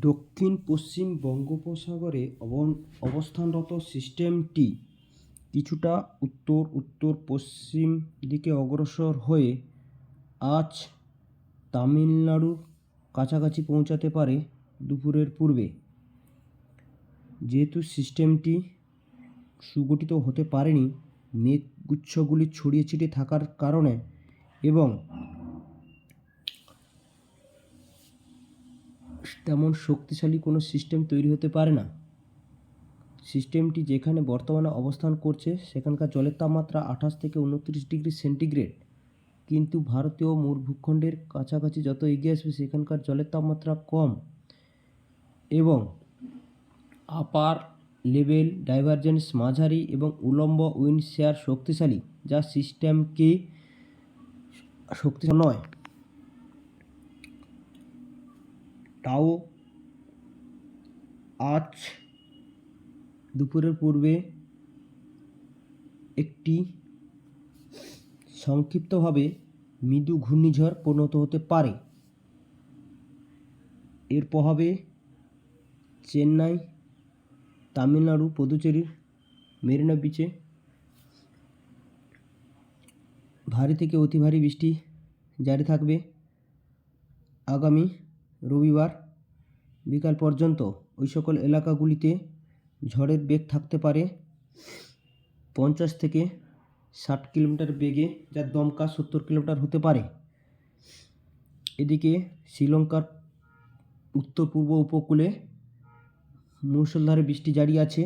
দক্ষিণ পশ্চিম বঙ্গোপসাগরে অবস্থানরত সিস্টেমটি কিছুটা উত্তর উত্তর পশ্চিম দিকে অগ্রসর হয়ে আজ তামিলনাড়ুর কাছাকাছি পৌঁছাতে পারে দুপুরের পূর্বে। যেহেতু সিস্টেমটি সুগঠিত হতে পারেনি মেঘগুচ্ছগুলি ছড়িয়ে ছিটিয়ে থাকার কারণে এবং তেমন শক্তিশালী কোনো সিস্টেম তৈরি হতে পারে না। সিস্টেমটি যেখানে বর্তমানে অবস্থান করছে সেখানকার জলের তাপমাত্রা 28 থেকে 29 ডিগ্রি সেন্টিগ্রেড, কিন্তু ভারতীয় ভূখণ্ডের কাছাকাছি যত এগিয়ে আসবে সেখানকার জলের তাপমাত্রা কম এবং আপার লেভেল ডাইভারজেন্স মাঝারি এবং উলম্ব উইন্ড শেয়ার শক্তিশালী, যা সিস্টেমকে শক্তিশালী নয়। তাও আজ দুপুরের পূর্বে একটি সংক্ষিপ্তভাবে মৃদু ঘূর্ণিঝড় পরিণত হতে পারে। এর প্রভাবে চেন্নাই, তামিলনাড়ু, পুদুচেরির মেরিনা বিচে ভারী থেকে অতি ভারী বৃষ্টি জারি থাকবে আগামী রবিবার বিকাল পর্যন্ত। ওই সকল এলাকাগুলিতে ঝড়ের বেগ থাকতে পারে 50 থেকে 60 কিলোমিটার বেগে, যার দমকা 70 কিলোমিটার হতে পারে। এদিকে শ্রীলঙ্কার উত্তর পূর্ব উপকূলে মুষলধারে বৃষ্টি জারি আছে।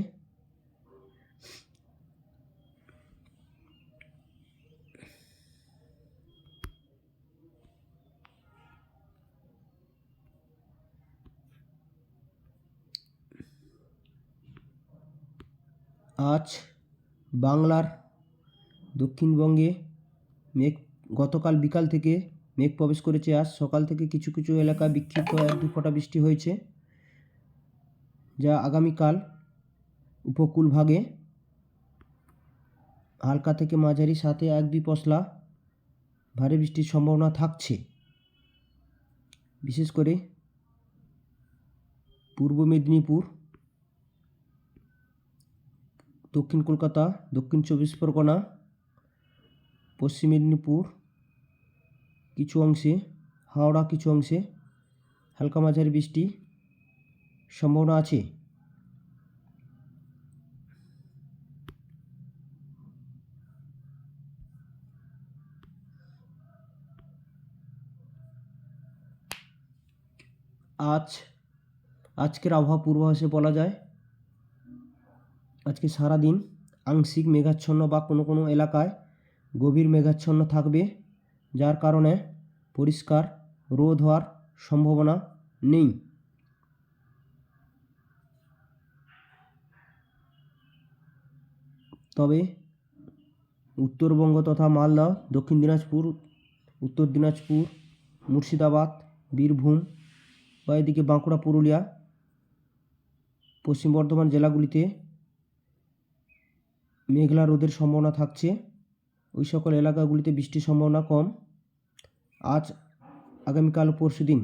আজ বাংলার দক্ষিণবঙ্গে গতকাল বিকাল থেকে মেঘ প্রবেশ করেছে। আজ সকাল থেকে কিছু কিছু এলাকায় বিক্ষিপ্ত 1-2 ফোঁটা বৃষ্টি হয়েছে, যা আগামীকাল উপকূলভাগে হালকা থেকে মাঝারি সাথে 1-2 পশলা ভারী বৃষ্টির সম্ভাবনা থাকছে। বিশেষ করে পূর্ব মেদিনীপুর, দক্ষিণ কলকাতা, দক্ষিণ 24 পরগনা, পশ্চিম মেদিনীপুর কিছু অংশে, হাওড়া কিছু অংশে হালকা মাঝারি বৃষ্টি সম্ভাবনা আছে। আজকের আবহাওয়া পূর্বাভাসে বলা যায় আজকে সারাদিন আংশিক মেঘাচ্ছন্ন বা কোনো কোনো এলাকায় গভীর মেঘাচ্ছন্ন থাকবে, যার কারণে পরিষ্কার রোদ হওয়ার সম্ভাবনা নেই। তবে উত্তরবঙ্গ তথা মালদা, দক্ষিণ দিনাজপুর, উত্তর দিনাজপুর, মুর্শিদাবাদ, বীরভূম বা এদিকে বাঁকুড়া, পুরুলিয়া, পশ্চিম বর্ধমান জেলাগুলিতে মেঘলা রোদের সম্ভাবনা থাকছে। ওই সকল এলাকাগুলিতে বৃষ্টির সম্ভাবনা কম। আজ, আগামীকাল, পরশুদিন